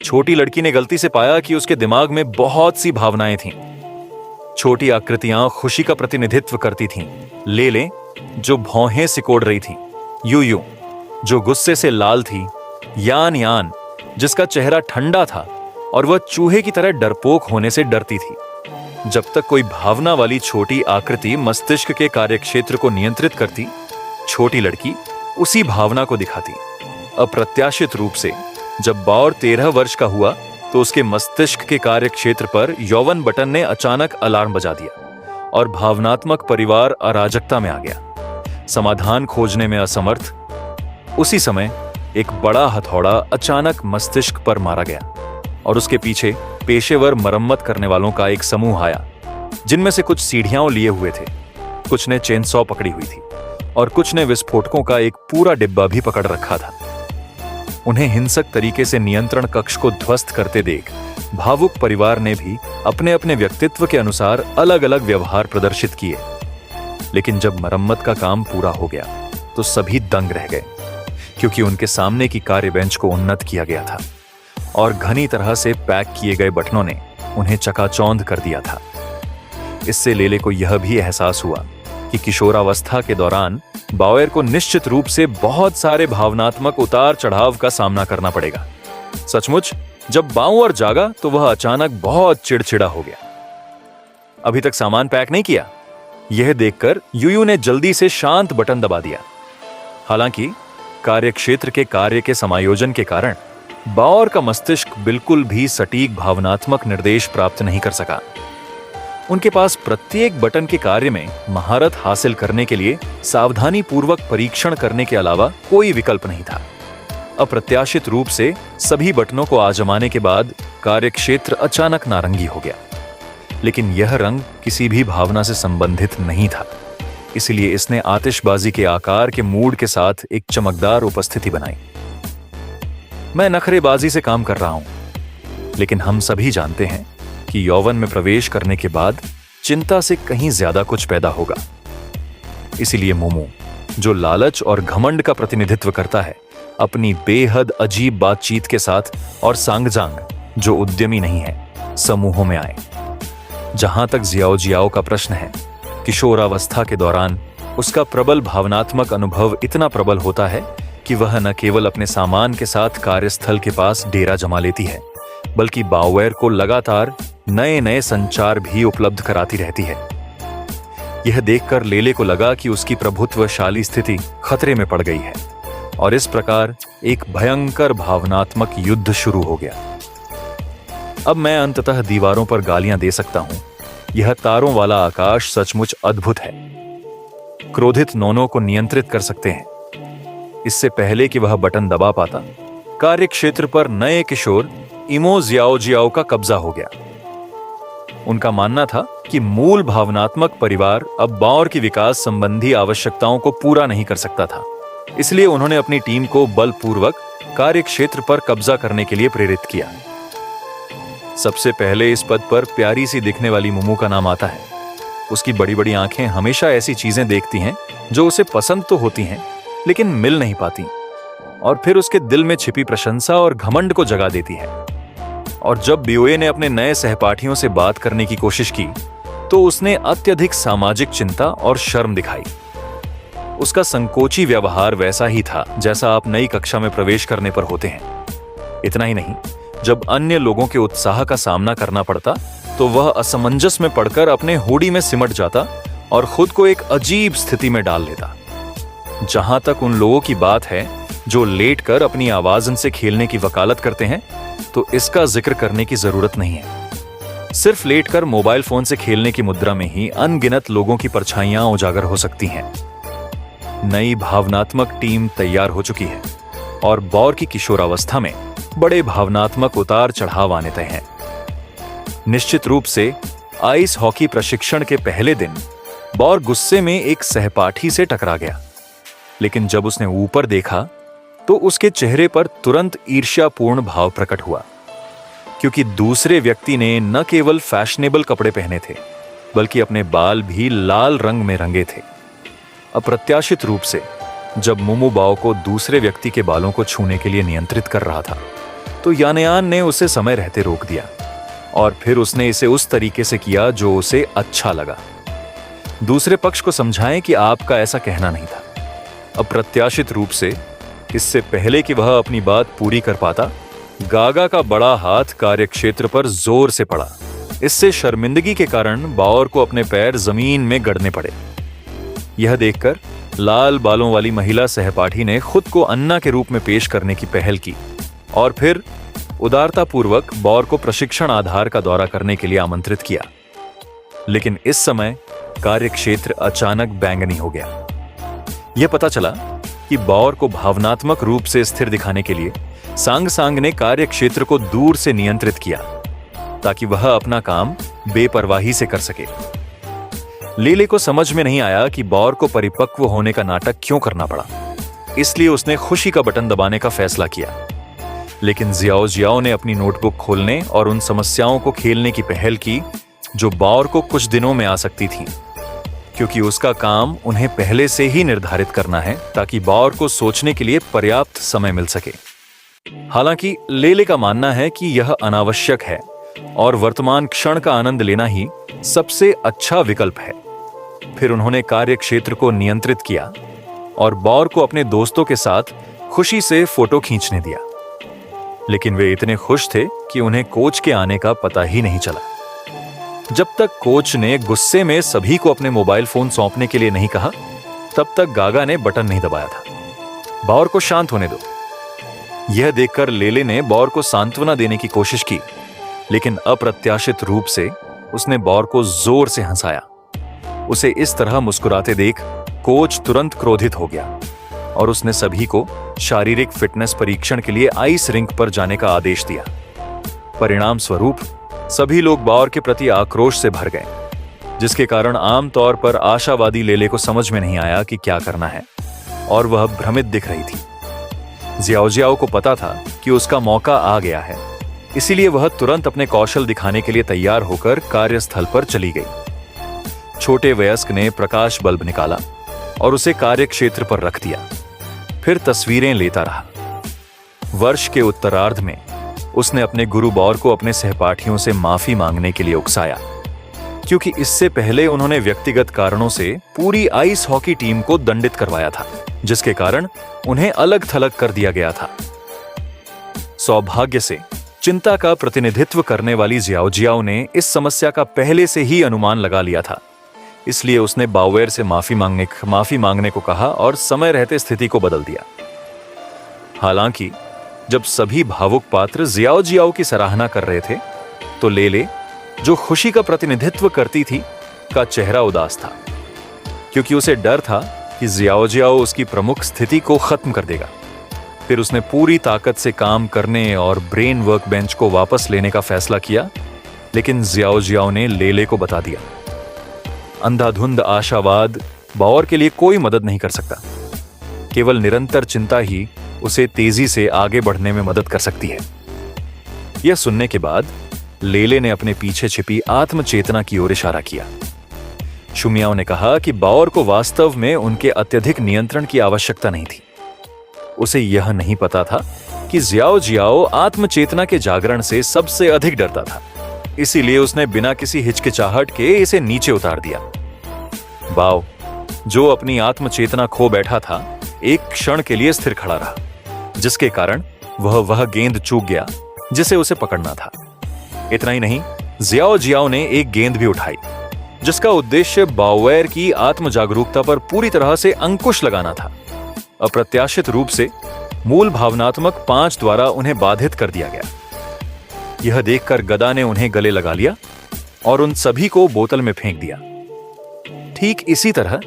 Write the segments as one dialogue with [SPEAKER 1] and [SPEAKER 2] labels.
[SPEAKER 1] छोटी लड़की ने गलती से पाया कि उसके दिमाग में बहुत सी भावनाएं थीं। छोटी आकृतियां खुशी का प्रतिनिधित्व करती थीं। ले लें जो भौहें सिकोड़ रही थी, यूयू जो गुस्से से लाल थी, यान यान जिसका चेहरा ठंडा था और वह चूहे की तरह डरपोक होने से डरती थी। जब तक कोई भावना वाली छोटी आकृति मस्तिष्क के कार्यक्षेत्र को नियंत्रित करती, छोटी लड़की उसी भावना को दिखाती। अप्रत्याशित रूप से जब बाउर 13 वर्ष का हुआ तो उसके मस्तिष्क के कार्यक्षेत्र पर यौवन बटन ने अचानक अलार्म बजा दिया और भावनात्मक परिवार अराजकता में आ गया। समाधान खोजने में असमर्थ, उसी समय एक बड़ा हथौड़ा अचानक मस्तिष्क पर मारा गया और उसके पीछे पेशेवर मरम्मत करने वालों का एक समूह आया, जिनमें से कुछ सीढ़ियां लिए हुए थे, कुछ ने चेनसॉ पकड़ी हुई थी और कुछ ने विस्फोटकों का एक पूरा डिब्बा भी पकड़ रखा था। उन्हें हिंसक तरीके से नियंत्रण कक्ष को ध्वस्त करते देख भावुक परिवार ने भी अपने अपने व्यक्तित्व के अनुसार अलग अलग व्यवहार प्रदर्शित किए। लेकिन जब मरम्मत का काम पूरा हो गया तो सभी दंग रह गए, क्योंकि उनके सामने की कार्यबेंच को उन्नत किया गया था और घनी तरह से पैक किए गए बटनों ने उन्हें चकाचौंध कर दिया था। इससे लेले को यह भी एहसास हुआ कि किशोरावस्था के दौरान बाउएर को निश्चित रूप से बहुत सारे भावनात्मक उतार चढ़ाव का सामना करना पड़ेगा। सचमुच जब बाउएर जागा तो वह अचानक बहुत चिड़चिड़ा हो गया। अभी तक सामान पैक नहीं किया, यह देखकर यूयू ने जल्दी से शांत बटन दबा दिया। हालांकि कार्यक्षेत्र के कार्य के समायोजन के कारण बाउएर का मस्तिष्क बिल्कुल भी सटीक भावनात्मक निर्देश प्राप्त नहीं कर सका। उनके पास प्रत्येक बटन के कार्य में महारत हासिल करने के लिए सावधानी पूर्वक परीक्षण करने के अलावा कोई विकल्प नहीं था। अप्रत्याशित रूप से सभी बटनों को आजमाने के बाद कार्यक्षेत्र अचानक नारंगी हो गया, लेकिन यह रंग किसी भी भावना से संबंधित नहीं था। इसलिए इसने आतिशबाजी के आकार के मूड के साथ एक चमकदार उपस्थिति बनाई। मैं नखरेबाजी से काम कर रहा हूं, लेकिन हम सभी जानते हैं कि यौवन में प्रवेश करने के बाद चिंता से कहीं ज्यादा कुछ पैदा होगा। इसीलिए मोमो, जो लालच और घमंड का प्रतिनिधित्व करता है, अपनी बेहद अजीब बातचीत के साथ, और सांगजांग, जो उद्यमी नहीं है, समूहों में आए। जहां तक जियाओ जियाओ का प्रश्न है, किशोरावस्था के दौरान उसका प्रबल भावनात्मक अनुभव इतना प्रबल होता है कि वह न केवल अपने सामान के साथ कार्यस्थल के पास डेरा जमा लेती है, बल्कि बाउएर को लगातार नए नए संचार भी उपलब्ध कराती रहती है। यह देखकर लेले को लगा कि उसकी प्रभुत्वशाली स्थिति खतरे में पड़ गई है और इस प्रकार एक भयंकर भावनात्मक युद्ध शुरू हो गया। अब मैं अंततः दीवारों पर गालियां दे सकता हूं। यह तारों वाला आकाश सचमुच अद्भुत है। क्रोधित नोनो को नियंत्रित कर सकते हैं। इससे पहले कि वह बटन दबा पाता, कार्यक्षेत्र पर नए किशोर इमो जियाओ जियाओ का कब्जा हो गया। उनका मानना था कि मूल भावनात्मक परिवार अब बाउएर की विकास संबंधी आवश्यकताओं को पूरा नहीं कर सकता था। इसलिए उन्होंने अपनी टीम को बलपूर्वक कार्यक्षेत्र पर कब्जा करने के लिए प्रेरित किया। सबसे पहले इस पद पर प्यारी सी दिखने वाली मोमो का नाम आता है। उसकी बड़ी बड़ी आंखें हमेशा ऐसी चीजें देखती हैं जो उसे पसंद तो होती हैं, लेकिन मिल नहीं पाती, और फिर उसके दिल में छिपी प्रशंसा और घमंड को जगा देती है। और जब बियोए ने अपने नए सहपाठियों से बात करने की कोशिश की तो उसने अत्यधिक सामाजिक चिंता और शर्म दिखाई। उसका संकोची व्यवहार वैसा ही था जैसा आप नई कक्षा में प्रवेश करने पर होते हैं। इतना ही नहीं, जब अन्य लोगों के उत्साह का सामना करना पड़ता तो वह असमंजस में पड़कर अपने हुडी में सिमट जाता और खुद को एक अजीब स्थिति में डाल लेता। जहां तक उन लोगों की बात है जो लेटकर अपनी आवाज़न से खेलने की वकालत करते हैं, तो इसका जिक्र करने की जरूरत नहीं है। सिर्फ लेटकर मोबाइल फोन से खेलने की मुद्रा में ही अनगिनत लोगों की परछाइयां उजागर हो सकती हैं। नई भावनात्मक टीम तैयार हो चुकी है और बाउएर की किशोरावस्था में बड़े भावनात्मक उतार चढ़ाव आने तय हैं। निश्चित रूप से आइस हॉकी प्रशिक्षण के पहले दिन बाउएर गुस्से में एक सहपाठी से टकरा गया, लेकिन जब उसने ऊपर देखा तो उसके चेहरे पर तुरंत ईर्ष्यापूर्ण भाव प्रकट हुआ, क्योंकि दूसरे व्यक्ति ने न केवल फैशनेबल कपड़े पहने थे, बल्कि अपने बाल भी लाल रंग में रंगे थे। अप्रत्याशित रूप से जब मोमो बाओ को दूसरे व्यक्ति के बालों को छूने के लिए नियंत्रित कर रहा था, तो यानयान ने उसे समय रहते रोक दिया और फिर उसने इसे उस तरीके से किया जो उसे अच्छा लगा। दूसरे पक्ष को समझाएं कि आपका ऐसा कहना नहीं था। अप्रत्याशित रूप से, इससे पहले कि वह अपनी बात पूरी कर पाता, गागा का बड़ा हाथ कार्यक्षेत्र पर जोर से पड़ा। इससे शर्मिंदगी के कारण बावर को अपने पैर जमीन में गड़ने पड़े। यह देखकर लाल बालों वाली महिला सहपाठी ने खुद को अन्ना के रूप में पेश करने की पहल की और फिर उदारतापूर्वक बावर को प्रशिक्षण आधार का दौरा करने के लिए आमंत्रित किया। लेकिन इस समय कार्यक्षेत्र अचानक बैंगनी हो गया। यह पता चला कि बावर को भावनात्मक रूप से स्थिर दिखाने के लिए सांग सांग ने कार्यक्षेत्र को दूर से नियंत्रित किया ताकि वह अपना काम बेपरवाही से कर सके। लेले को समझ में नहीं आया कि बावर को परिपक्व होने का नाटक क्यों करना पड़ा, इसलिए उसने खुशी का बटन दबाने का फैसला किया। लेकिन जियाओ जियाओ ने अपनी नोटबुक खोलने और उन समस्याओं को खेलने की पहल की जो बावर को कुछ दिनों में आ सकती थी, क्योंकि उसका काम उन्हें पहले से ही निर्धारित करना है ताकि बावर को सोचने के लिए पर्याप्त समय मिल सके। हालांकि लेले का मानना है कि यह अनावश्यक है और वर्तमान क्षण का आनंद लेना ही सबसे अच्छा विकल्प है। फिर उन्होंने कार्यक्षेत्र को नियंत्रित किया और बावर को अपने दोस्तों के साथ खुशी से फोटो खींचने दिया। लेकिन वे इतने खुश थे कि उन्हें कोच के आने का पता ही नहीं चला। जब तक कोच ने गुस्से में सभी को अपने मोबाइल फोन सौंपने के लिए नहीं कहा, तब तक गागा ने बटन नहीं दबाया था। बावर को शांत होने दो। यह देखकर लेले ने बावर को सांत्वना देने की कोशिश की, लेकिन अप्रत्याशित रूप से उसने बावर को जोर से हंसाया। उसे इस तरह मुस्कुराते देख कोच तुरंत क्रोधित हो गया और उसने सभी को शारीरिक फिटनेस परीक्षण के लिए आइस रिंक पर जाने का आदेश दिया। परिणाम स्वरूप सभी लोग बावर के प्रति आक्रोश से भर गए, जिसके कारण आमतौर पर आशावादी लेले को समझ में नहीं आया कि क्या करना है और वह भ्रमित दिख रही थी। जियाओ जियाओ को पता था कि उसका मौका आ गया है, इसीलिए वह तुरंत अपने कौशल दिखाने के लिए तैयार होकर कार्यस्थल पर चली गई। छोटे वयस्क ने प्रकाश बल्ब निकाला और उसे कार्यक्षेत्र पर रख दिया, फिर तस्वीरें लेता रहा। वर्ष के उत्तरार्ध में उसने अपने गुरु बावर को अपने सहपाठियों से माफी मांगने के लिए उकसाया, क्योंकि इससे पहले उन्होंने व्यक्तिगत कारणों से पूरी आइस हॉकी टीम को दंडित करवाया था, जिसके कारण उन्हें अलग थलग कर दिया गया था। सौभाग्य से चिंता का प्रतिनिधित्व करने वाली जियाओ जियाओ ने इस समस्या का पहले से ही अनुमान लगा लिया था, इसलिए उसने बावेर से माफी मांगने को कहा और समय रहते स्थिति को बदल दिया। हालांकि जब सभी भावुक पात्र जियाओ जियाओ की सराहना कर रहे थे, तो लेले, जो खुशी का प्रतिनिधित्व करती थी, का चेहरा उदास था, क्योंकि उसे डर था कि जियाओ जियाओ उसकी प्रमुख स्थिति को खत्म कर देगा। फिर उसने पूरी ताकत से काम करने और ब्रेन वर्क बेंच को वापस लेने का फैसला किया, लेकिन जियाओ जियाओ ने लेले को बता दिया, अंधाधुंध आशावाद बावर के लिए कोई मदद नहीं कर सकता। केवल निरंतर चिंता ही उसे तेजी से आगे बढ़ने में मदद कर सकती है। यह सुनने के बाद लेले ने अपने पीछे छिपी आत्मचेतना की ओर इशारा किया। शुमियाओ ने कहा कि बावर को वास्तव में उनके अत्यधिक नियंत्रण की आवश्यकता नहीं थी। उसे यह नहीं पता था कि जियाओ जियाओ आत्मचेतना के जागरण से सबसे अधिक डरता था, इसीलिए उसने बिना किसी हिचकिचाहट के इसे नीचे उतार दिया। बाव, जो अपनी आत्मचेतना खो बैठा था, एक क्षण के लिए स्थिर खड़ा रहा, जिसके कारण वह गेंद चूक गया जिसे उसे पकड़ना था। इतना ही नहीं, जियाओ जियाओ ने एक गेंद भी उठाई, जिसका उद्देश्य बावेर की आत्म जागरूकता पर पूरी तरह से अंकुश लगाना था। अप्रत्याशित रूप से मूल भावनात्मक 5 द्वारा उन्हें बाधित कर दिया गया। यह देखकर गदा ने उन्हें गले लगा लिया और उन सभी को बोतल में फेंक दिया। ठीक इसी तरह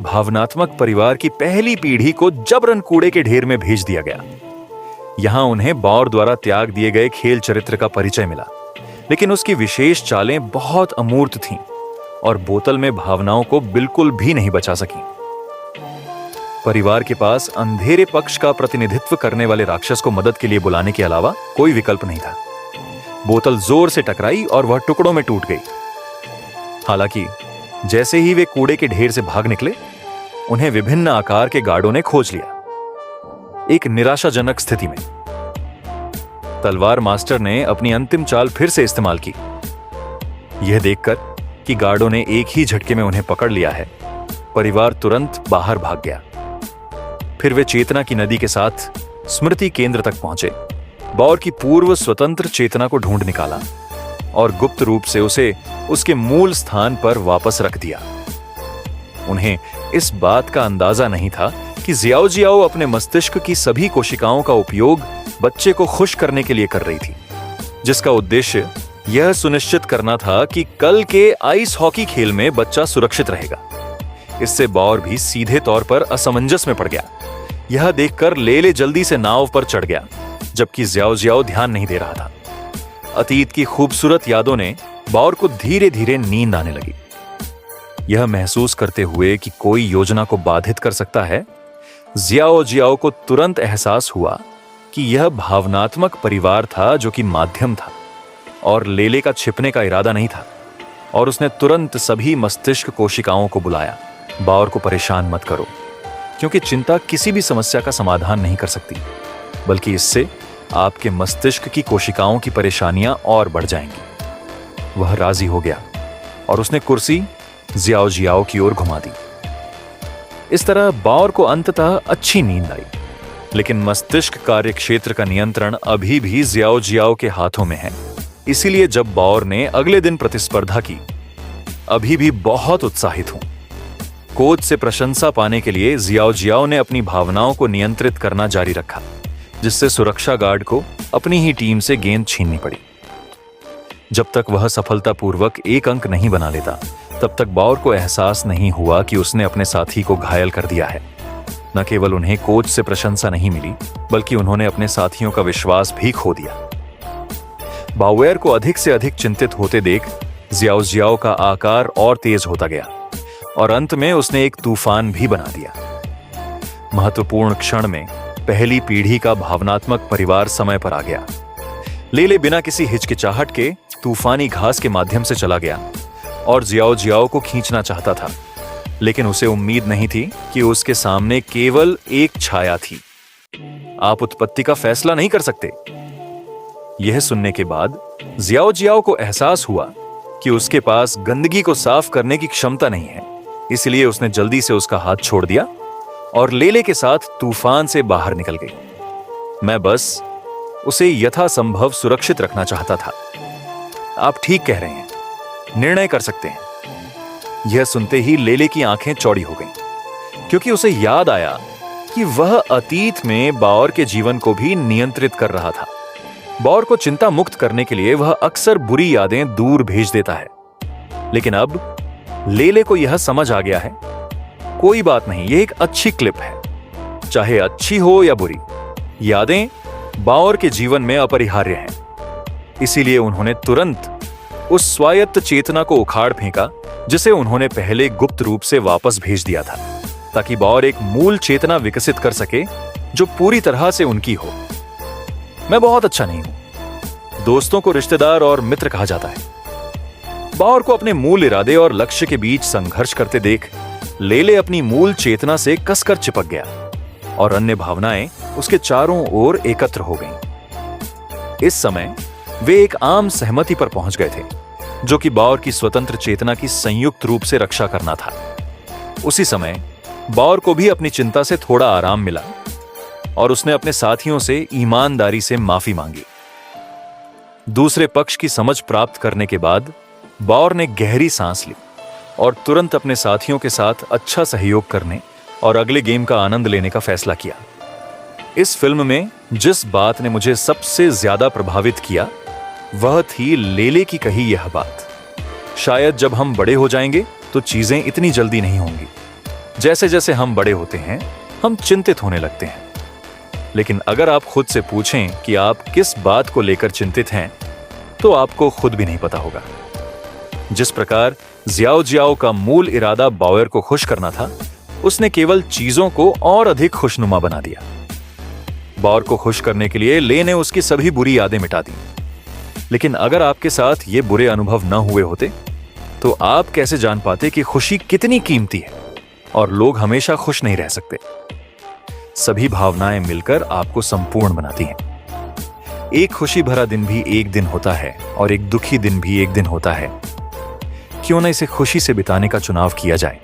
[SPEAKER 1] भावनात्मक परिवार की पहली पीढ़ी को जबरन कूड़े के ढेर में भेज दिया गया। यहां उन्हें बावर द्वारा त्याग दिए गए खेल चरित्र का परिचय मिला, लेकिन उसकी विशेष चालें बहुत अमूर्त थीं और बोतल में भावनाओं को बिल्कुल भी नहीं बचा सकी। परिवार के पास अंधेरे पक्ष का प्रतिनिधित्व करने वाले राक्षस को मदद के लिए बुलाने के अलावा कोई विकल्प नहीं था। बोतल जोर से टकराई और वह टुकड़ों में टूट गई। हालांकि जैसे ही वे कूड़े के ढेर से भाग निकले, उन्हें विभिन्न आकार के गार्डों ने खोज लिया, एक निराशाजनक स्थिति में। तलवार मास्टर ने अपनी अंतिम चाल फिर से इस्तेमाल की। यह देखकर कि गार्डों ने एक ही झटके में उन्हें पकड़ लिया है, परिवार तुरंत बाहर भाग गया। फिर वे चेतना की नदी के साथ स्मृति केंद्र तक पहुंचे। बौर की पूर्व स्वतंत्र चेतना को ढूंढ निकाला और गुप्त रूप से उसे उसके मूल स्थान पर वापस रख दिया। उन्हें इस बात का अंदाजा नहीं था कि जियाओ जियाओ अपने मस्तिष्क की सभी कोशिकाओं का उपयोग बच्चे को खुश करने के लिए कर रही थी, जिसका उद्देश्य यह सुनिश्चित करना था कि कल के आइस हॉकी खेल में बच्चा सुरक्षित रहेगा। इससे बौर भी सीधे तौर पर असमंजस में पड़ गया। यह देखकर लेले जल्दी से नाव पर चढ़ गया, जबकि जियाओ जियाओ ध्यान नहीं दे रहा था। अतीत की खूबसूरत यादों ने बौर को धीरे धीरे नींद आने लगी। यह महसूस करते हुए कि कोई योजना को बाधित कर सकता है, जियाओ जियाओ को तुरंत एहसास हुआ कि यह भावनात्मक परिवार था जो कि माध्यम था और लेले का छिपने का इरादा नहीं था। और उसने तुरंत सभी मस्तिष्क कोशिकाओं को बुलाया। बौर को परेशान मत करो, क्योंकि चिंता किसी भी समस्या का समाधान नहीं कर सकती, बल्कि इससे आपके मस्तिष्क की कोशिकाओं की परेशानियां और बढ़ जाएंगी। वह राजी हो गया और उसने कुर्सी जियाओ जियाओ की ओर घुमा दी। इस तरह बौर को अंततः अच्छी नींद आई, लेकिन मस्तिष्क कार्यक्षेत्र का नियंत्रण अभी भी जियाओ जियाओ के हाथों में है। इसीलिए जब बौर ने अगले दिन प्रतिस्पर्धा की, अभी भी बहुत उत्साहित हूं। कोच से प्रशंसा पाने के लिए जियाओ जियाओ ने अपनी भावनाओं को नियंत्रित करना जारी रखा, जिससे सुरक्षा गार्ड को अपनी ही टीम से गेंद छीननी पड़ी। जब तक वह सफलतापूर्वक एक अंक नहीं बना लेता, तब तक बौर को एहसास नहीं हुआ कि उसने अपने साथी को घायल कर दिया है। न केवल उन्हें कोच से प्रशंसा नहीं मिली, बल्कि उन्होंने अपने साथियों का विश्वास भी खो दिया। बाउएर को अधिक से अधिक चिंतित होते देख जियाओ जियाओ का आकार और तेज होता गया और अंत में उसने एक तूफान भी बना दिया। महत्वपूर्ण क्षण में पहली पीढ़ी का भावनात्मक परिवार समय पर आ गया। लेले बिना किसी हिचकिचाहट के तूफानी घास के माध्यम से चला गया और जियाओ जियाओ को खींचना चाहता था, लेकिन उसे उम्मीद नहीं थी कि उसके सामने केवल एक छाया थी। आप उत्पत्ति का फैसला नहीं कर सकते। यह सुनने के बाद जियाओ जियाओ को एहसास हुआ कि उसके पास गंदगी को साफ करने की क्षमता नहीं है। इसलिए उसने जल्दी से उसका हाथ छोड़ दिया और लेले के साथ तूफान से बाहर निकल गई। मैं बस उसे यथासंभव सुरक्षित रखना चाहता था। आप ठीक कह रहे हैं, निर्णय कर सकते हैं। यह सुनते ही लेले की आंखें चौड़ी हो गईं, क्योंकि उसे याद आया कि वह अतीत में बौर के जीवन को भी नियंत्रित कर रहा था। बौर को चिंता मुक्त करने के लिए वह अक्सर बुरी यादें दूर भेज देता है, लेकिन अब लेले को यह समझ आ गया है, कोई बात नहीं, यह एक अच्छी क्लिप है। चाहे अच्छी हो या बुरी, यादें बौर के जीवन में अपरिहार्य हैं। इसीलिए उन्होंने तुरंत उस स्वायत्त चेतना को उखाड़ फेंका जिसे उन्होंने पहले गुप्त रूप से वापस भेज दिया था, ताकि बौर एक मूल चेतना विकसित कर सके जो पूरी तरह से उनकी हो। मैं बहुत अच्छा नहीं हूं। दोस्तों को रिश्तेदार और मित्र कहा जाता है। बौर को अपने मूल इरादे और लक्ष्य के बीच संघर्ष करते देख लेले अपनी मूल चेतना से कसकर चिपक गया और अन्य भावनाएं उसके चारों ओर एकत्र हो गईं। इस समय वे एक आम सहमति पर पहुंच गए थे, जो कि बौर की स्वतंत्र चेतना की संयुक्त रूप से रक्षा करना था। उसी समय बौर को भी अपनी चिंता से थोड़ा आराम मिला और उसने अपने साथियों से ईमानदारी से माफी मांगी। दूसरे पक्ष की समझ प्राप्त करने के बाद बौर ने गहरी सांस ली और तुरंत अपने साथियों के साथ अच्छा सहयोग करने और अगले गेम का आनंद लेने का फैसला किया। इस फिल्म में जिस बात ने मुझे सबसे ज्यादा प्रभावित किया, वह थी लेले की कही यह बात, शायद जब हम बड़े हो जाएंगे तो चीजें इतनी जल्दी नहीं होंगी। जैसे जैसे हम बड़े होते हैं, हम चिंतित होने लगते हैं। लेकिन अगर आप खुद से पूछें कि आप किस बात को लेकर चिंतित हैं, तो आपको खुद भी नहीं पता होगा। जिस प्रकार जियाओ जियाओ का मूल इरादा बाउएर को खुश करना था, उसने केवल चीजों को और अधिक खुशनुमा बना दिया। बौर को खुश करने के लिए ले ने उसकी सभी बुरी यादें मिटा दी। लेकिन अगर आपके साथ ये बुरे अनुभव न हुए होते, तो आप कैसे जान पाते कि खुशी कितनी कीमती है और लोग हमेशा खुश नहीं रह सकते। सभी भावनाएं मिलकर आपको संपूर्ण बनाती हैं। एक खुशी भरा दिन भी एक दिन होता है और एक दुखी दिन भी एक दिन होता है। क्यों न इसे खुशी से बिताने का चुनाव किया जाए।